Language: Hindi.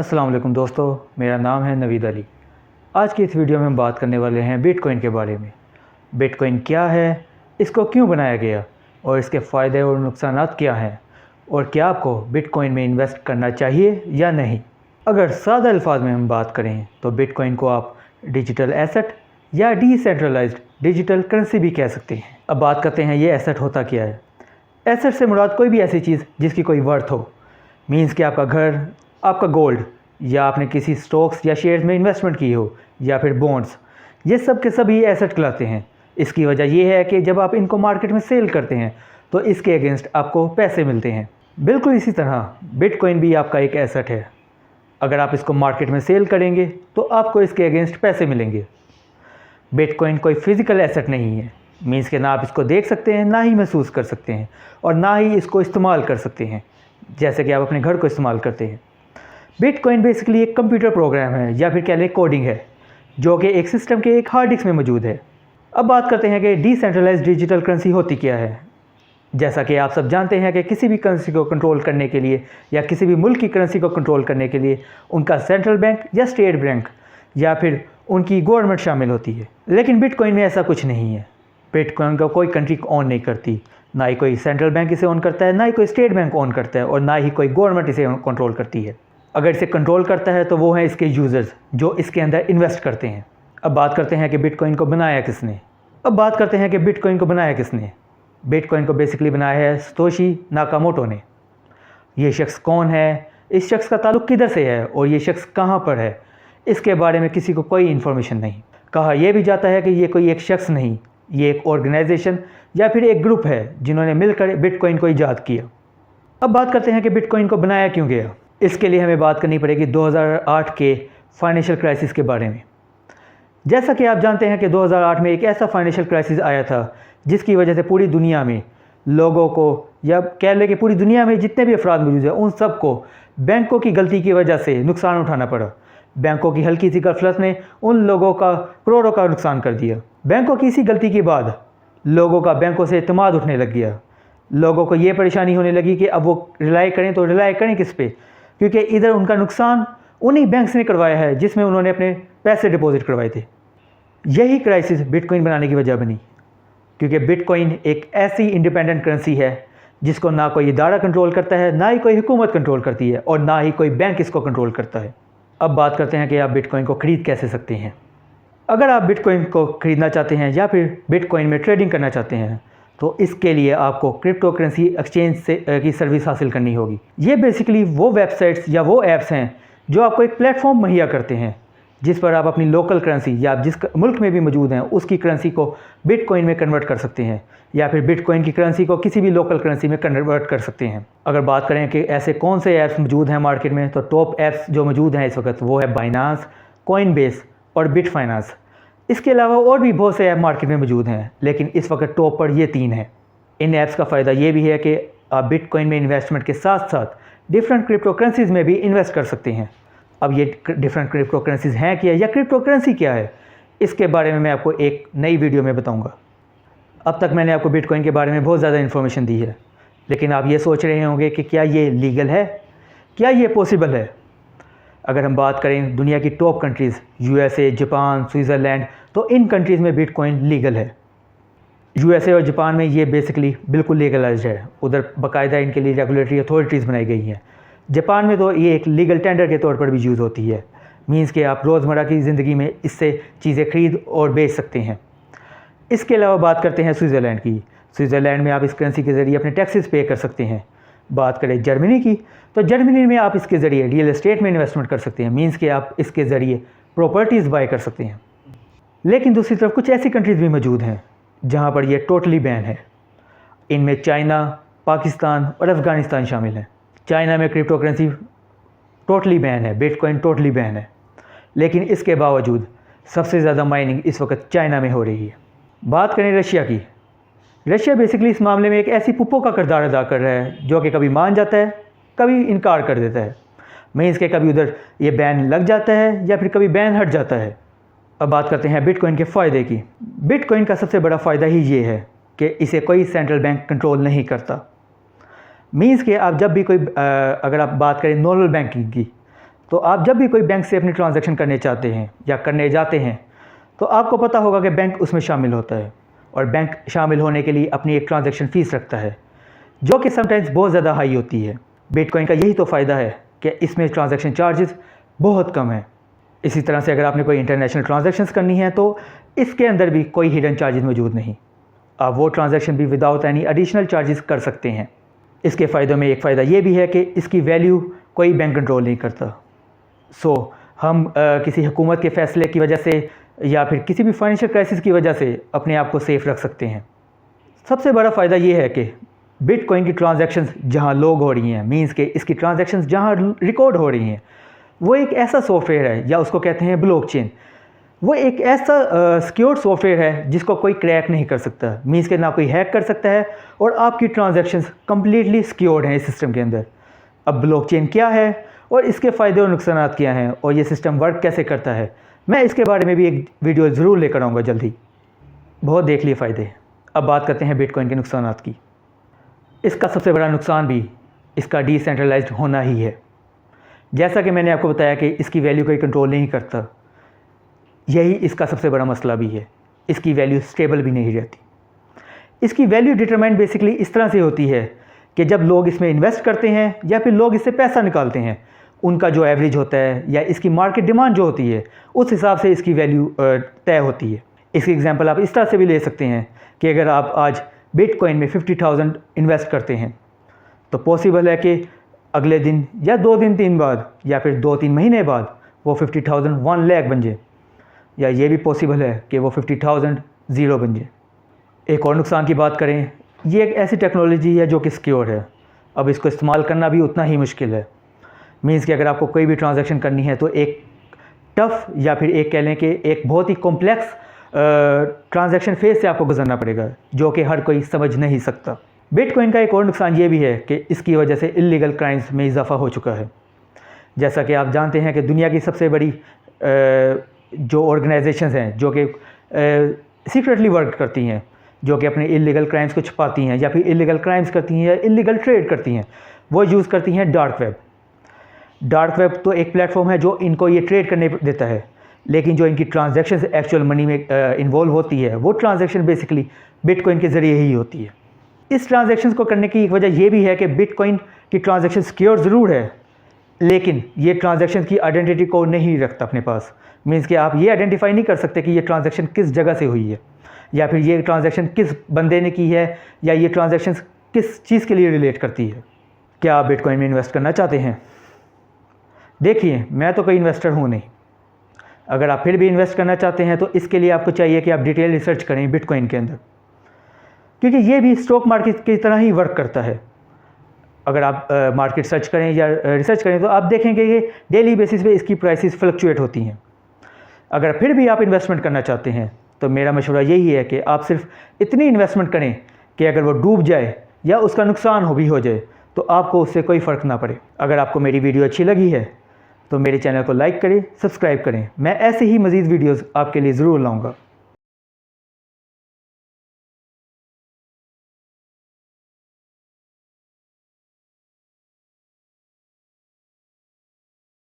अस्सलाम वालेकुम दोस्तों, मेरा नाम है नवीद अली। आज की इस वीडियो में हम बात करने वाले हैं बिटकॉइन के बारे में। बिटकॉइन क्या है, इसको क्यों बनाया गया और इसके फ़ायदे और नुकसान क्या हैं, और क्या आपको बिटकॉइन में इन्वेस्ट करना चाहिए या नहीं। अगर सादा अल्फाज में हम बात करें तो बिटकॉइन को आप डिजिटल एसेट या डिसेंट्रलाइज्ड डिजिटल करेंसी भी कह सकते हैं। अब बात करते हैं ये एसेट होता क्या है। एसेट से मुराद कोई भी ऐसी चीज़ जिसकी कोई वर्थ हो, मीन्स कि आपका घर, आपका गोल्ड, या आपने किसी स्टॉक्स या शेयर्स में इन्वेस्टमेंट की हो, या फिर बॉन्ड्स, ये सब के सभी एसेट कहलाते हैं। इसकी वजह यह है कि जब आप इनको मार्केट में सेल करते हैं तो इसके अगेंस्ट आपको पैसे मिलते हैं। बिल्कुल इसी तरह बिटकॉइन भी आपका एक एसेट है। अगर आप इसको मार्केट में सेल करेंगे तो आपको इसके अगेंस्ट पैसे मिलेंगे। बिटकॉइन कोई फ़िज़िकल एसेट नहीं है, मीन्स कि ना आप इसको देख सकते हैं, ना ही महसूस कर सकते हैं, और ना ही इसको इस्तेमाल कर सकते हैं जैसे कि आप अपने घर को इस्तेमाल करते हैं। बिटकॉइन बेसिकली एक कंप्यूटर प्रोग्राम है, या फिर कह लें कोडिंग है, जो कि एक सिस्टम के एक हार्ड डिस्क में मौजूद है। अब बात करते हैं कि डिसेंट्रलाइज्ड डिजिटल करेंसी होती क्या है। जैसा कि आप सब जानते हैं कि किसी भी करेंसी को कंट्रोल करने के लिए या किसी भी मुल्क की करेंसी को कंट्रोल करने के लिए उनका सेंट्रल बैंक या स्टेट बैंक या फिर उनकी गवर्नमेंट शामिल होती है। लेकिन बिटकॉइन में ऐसा कुछ नहीं है। बिटकॉइन को कोई कंट्री ऑन नहीं करती, ना ही कोई सेंट्रल बैंक इसे ऑन करता है, ना ही कोई स्टेट बैंक ऑन करता है, और ना ही कोई गवर्नमेंट इसे कंट्रोल करती है। अगर इसे कंट्रोल करता है तो वो हैं इसके यूज़र्स जो इसके अंदर इन्वेस्ट करते हैं। अब बात करते हैं कि बिटकॉइन को बनाया किसने। बिटकॉइन को बेसिकली बनाया है सतोशी नाकामोटो ने। ये शख्स कौन है, इस शख्स का ताल्लुक़ किधर से है और ये शख्स कहाँ पर है, इसके बारे में किसी को कोई इन्फॉर्मेशन नहीं। कहा यह भी जाता है कि ये कोई एक शख्स नहीं, ये एक ऑर्गेनाइजेशन या फिर एक ग्रुप है जिन्होंने मिलकर बिटकॉइन को ईजाद किया। अब बात करते हैं कि बिटकॉइन को बनाया क्यों गया। इसके लिए हमें बात करनी पड़ेगी 2008 के फाइनेंशियल क्राइसिस के बारे में। जैसा कि आप जानते हैं कि 2008 में एक ऐसा फाइनेंशियल क्राइसिस आया था जिसकी वजह से पूरी दुनिया में लोगों को, या कह लें कि पूरी दुनिया में जितने भी अफराद मौजूद हैं, उन सबको बैंकों की गलती की वजह से नुकसान उठाना पड़ा। बैंकों की हल्की सी गफलत ने उन लोगों का करोड़ों का नुकसान कर दिया। बैंकों की इसी गलती के बाद लोगों का बैंकों से एतमाद उठने लग गया। लोगों को ये परेशानी होने लगी कि अब वो रिलाई करें किस पे, क्योंकि इधर उनका नुकसान उन्हीं बैंक्स ने करवाया है जिसमें उन्होंने अपने पैसे डिपॉजिट करवाए थे। यही क्राइसिस बिटकॉइन बनाने की वजह बनी, क्योंकि बिटकॉइन एक ऐसी इंडिपेंडेंट करेंसी है जिसको ना कोई इदारा कंट्रोल करता है, ना ही कोई हुकूमत कंट्रोल करती है, और ना ही कोई बैंक इसको कंट्रोल करता है। अब बात करते हैं कि आप बिटकॉइन को ख़रीद कैसे सकते हैं। अगर आप बिटकॉइन को ख़रीदना चाहते हैं या फिर बिटकॉइन में ट्रेडिंग करना चाहते हैं तो इसके लिए आपको क्रिप्टो करेंसी एक्सचेंज से की सर्विस हासिल करनी होगी। ये बेसिकली वो वेबसाइट्स या वो ऐप्स हैं जो आपको एक प्लेटफॉर्म मुहैया करते हैं जिस पर आप अपनी लोकल करेंसी या आप जिस मुल्क में भी मौजूद हैं उसकी करेंसी को बिटकॉइन में कन्वर्ट कर सकते हैं, या फिर बिटकॉइन की करेंसी को किसी भी लोकल करेंसी में कन्वर्ट कर सकते हैं। अगर बात करें कि ऐसे कौन से ऐप्स मौजूद हैं मार्केट में, तो टॉप ऐप्स जो मौजूद हैं इस वक्त वो है बाइनांस, कॉइनबेस और बिटफाइनेंस। इसके अलावा और भी बहुत से ऐप मार्केट में मौजूद हैं, लेकिन इस वक्त टॉप पर ये 3 हैं। इन ऐप्स का फ़ायदा ये भी है कि आप बिटकॉइन में इन्वेस्टमेंट के साथ साथ डिफरेंट क्रिप्टो करेंसीज़ में भी इन्वेस्ट कर सकते हैं। अब ये डिफरेंट क्रिप्टो करेंसीज़ हैं क्या, या क्रिप्टो करेंसी क्या है, इसके बारे में मैं आपको एक नई वीडियो में बताऊंगा। अब तक मैंने आपको बिटकॉइन के बारे में बहुत ज़्यादा इन्फॉर्मेशन दी है, लेकिन आप ये सोच रहे होंगे कि क्या ये लीगल है, क्या ये पॉसिबल है। अगर हम बात करें दुनिया की top countries USA, Japan, Switzerland, तो इन कंट्रीज़ में बिटकॉइन लीगल है। USA और जापान में ये बेसिकली बिल्कुल लीगलाइज्ड है, उधर बाकायदा इनके लिए रेगुलेटरी अथॉरिटीज़ बनाई गई हैं। जापान में तो ये एक लीगल टेंडर के तौर पर भी यूज़ होती है, मींस कि आप रोज़मर्रा की ज़िंदगी में इससे चीज़ें ख़रीद और बेच सकते हैं। इसके अलावा बात करते हैं स्विट्ज़रलैंड की। स्विट्ज़रलैंड में आप इस करेंसी के ज़रिए अपने टैक्सेस पे कर सकते हैं। बात करें जर्मनी की, तो जर्मनी में आप इसके ज़रिए रियल एस्टेट में इन्वेस्टमेंट कर सकते हैं, मींस कि आप इसके ज़रिए प्रॉपर्टीज़ बाय कर सकते हैं। लेकिन दूसरी तरफ कुछ ऐसी कंट्रीज़ भी मौजूद हैं जहाँ पर यह टोटली बैन है। इनमें चाइना, पाकिस्तान और अफ़गानिस्तान शामिल हैं। चाइना में क्रिप्टो करेंसी टोटली बैन है, बिटकॉइन टोटली बैन है, लेकिन इसके बावजूद सबसे ज़्यादा माइनिंग इस वक्त चाइना में हो रही है। बात करें रशिया की। रशिया बेसिकली इस मामले में एक ऐसी पुप्पो का किरदार अदा कर रहा है जो कि कभी मान जाता है, कभी इनकार कर देता है। मींस के कभी उधर ये बैन लग जाता है या फिर कभी बैन हट जाता है। अब बात करते हैं बिटकॉइन के फ़ायदे की। बिटकॉइन का सबसे बड़ा फ़ायदा ही ये है कि इसे कोई सेंट्रल बैंक कंट्रोल नहीं करता। मींस के आप जब भी कोई अगर आप बात करें नॉर्मल बैंकिंग की, तो आप जब भी कोई बैंक से अपनी ट्रांजैक्शन करने चाहते हैं या करने जाते हैं तो आपको पता होगा कि बैंक उसमें शामिल होता है, और बैंक शामिल होने के लिए अपनी एक ट्रांजैक्शन फ़ीस रखता है जो कि समटाइम्स बहुत ज़्यादा हाई होती है। बिटकॉइन का यही तो फ़ायदा है कि इसमें ट्रांजैक्शन चार्जेस बहुत कम है। इसी तरह से अगर आपने कोई इंटरनेशनल ट्रांजैक्शंस करनी है तो इसके अंदर भी कोई हिडन चार्जेस मौजूद नहीं, आप वो ट्रांजैक्शन भी विदाउट एनी एडिशनल चार्जेस कर सकते हैं। इसके फ़ायदों में एक फ़ायदा ये भी है कि इसकी वैल्यू कोई बैंक कंट्रोल नहीं करता। हम किसी हुकूमत के फ़ैसले की वजह से या फिर किसी भी फाइनेंशियल क्राइसिस की वजह से अपने आप को सेफ़ रख सकते हैं। सबसे बड़ा फ़ायदा ये है कि बिटकॉइन की ट्रांजैक्शंस जहां लोग हो रही हैं, मींस के इसकी ट्रांजैक्शंस जहां रिकॉर्ड हो रही हैं, वो एक ऐसा सॉफ्टवेयर है या उसको कहते हैं ब्लॉकचेन। वो एक ऐसा सिक्योर सॉफ्टवेयर है जिसको कोई क्रैक नहीं कर सकता, मींस के ना कोई हैक कर सकता है, और आपकी ट्रांजैक्शंस कम्प्लीटली सिक्योर्ड हैं इस सिस्टम के अंदर। अब ब्लॉकचेन क्या है और इसके फ़ायदे और नुकसान क्या हैं और ये सिस्टम वर्क कैसे करता है, मैं इसके बारे में भी एक वीडियो ज़रूर लेकर आऊँगा जल्दी। बहुत देख लिए फ़ायदे, अब बात करते हैं बिटकॉइन के नुकसान की। इसका सबसे बड़ा नुकसान भी इसका डिसेंट्रलाइज्ड होना ही है। जैसा कि मैंने आपको बताया कि इसकी वैल्यू कोई कंट्रोल नहीं करता, यही इसका सबसे बड़ा मसला भी है। इसकी वैल्यू स्टेबल भी नहीं रहती। इसकी वैल्यू डिटरमाइन बेसिकली इस तरह से होती है कि जब लोग इसमें इन्वेस्ट करते हैं या फिर लोग इससे पैसा निकालते हैं, उनका जो एवरेज होता है या इसकी मार्केट डिमांड जो होती है उस हिसाब से इसकी वैल्यू तय होती है। इसकी एग्जांपल आप इस तरह से भी ले सकते हैं कि अगर आप आज बिटकॉइन में 50,000 इन्वेस्ट करते हैं तो पॉसिबल है कि अगले दिन या 2 दिन 3 बाद या फिर 2-3 महीने बाद वो 50,000 1 लाख बन जाए, या ये भी पॉसिबल है कि वो 50,000 ज़ीरो बन जाए। एक और नुकसान की बात करें, ये एक ऐसी टेक्नोलॉजी है जो कि सिक्योर है। अब इसको इस्तेमाल करना भी उतना ही मुश्किल है। मीन्स कि अगर आपको कोई भी ट्रांजैक्शन करनी है तो एक टफ़ या फिर एक कह लें कि एक बहुत ही कॉम्प्लेक्स ट्रांजैक्शन फेज से आपको गुजरना पड़ेगा जो कि हर कोई समझ नहीं सकता। बिटकॉइन का एक और नुकसान ये भी है कि इसकी वजह से इलीगल क्राइम्स में इजाफा हो चुका है। जैसा कि आप जानते हैं कि दुनिया की सबसे बड़ी जो ऑर्गेनाइजेशंस हैं जो कि सीक्रेटली वर्क करती हैं, जो कि अपने इलीगल क्राइम्स को छुपाती हैं या फिर इलीगल क्राइम्स करती हैं या इलीगल ट्रेड करती हैं, वो यूज़ करती हैं डार्क वेब। डार्क वेब तो एक प्लेटफॉर्म है जो इनको ये ट्रेड करने देता है, लेकिन जो इनकी ट्रांजैक्शंस एक्चुअल मनी में इन्वॉल्व होती है वो ट्रांजैक्शन बेसिकली बिटकॉइन के ज़रिए ही होती है। इस ट्रांजैक्शंस को करने की एक वजह ये भी है कि बिटकॉइन की ट्रांजैक्शन सिक्योर ज़रूर है, लेकिन ये ट्रांजैक्शन की आइडेंटिटी को नहीं रखता अपने पास। मीन्स कि आप ये आइडेंटिफाई नहीं कर सकते कि ये ट्रांजैक्शन किस जगह से हुई है, या फिर ये ट्रांजैक्शन किस बंदे ने की है, या ये ट्रांजैक्शन किस चीज़ के लिए रिलेट करती है। क्या आप बिटकॉइन में इन्वेस्ट करना चाहते हैं? देखिए, मैं तो कोई इन्वेस्टर हूँ नहीं। अगर आप फिर भी इन्वेस्ट करना चाहते हैं तो इसके लिए आपको चाहिए कि आप डिटेल रिसर्च करें बिटकॉइन के अंदर, क्योंकि ये भी स्टॉक मार्केट की तरह ही वर्क करता है। अगर आप मार्केट सर्च करें या रिसर्च करें तो आप देखेंगे कि डेली बेसिस पे इसकी प्राइसेस फ्लक्चुएट होती हैं। अगर फिर भी आप इन्वेस्टमेंट करना चाहते हैं तो मेरा मशवरा यही है कि आप सिर्फ इतनी इन्वेस्टमेंट करें कि अगर वो डूब जाए या उसका नुकसान हो जाए तो आपको उससे कोई फ़र्क ना पड़े। अगर आपको मेरी वीडियो अच्छी लगी है तो मेरे चैनल को लाइक करें, सब्सक्राइब करें। मैं ऐसे ही मज़ीद वीडियोज़ आपके लिए ज़रूर लाऊँगा।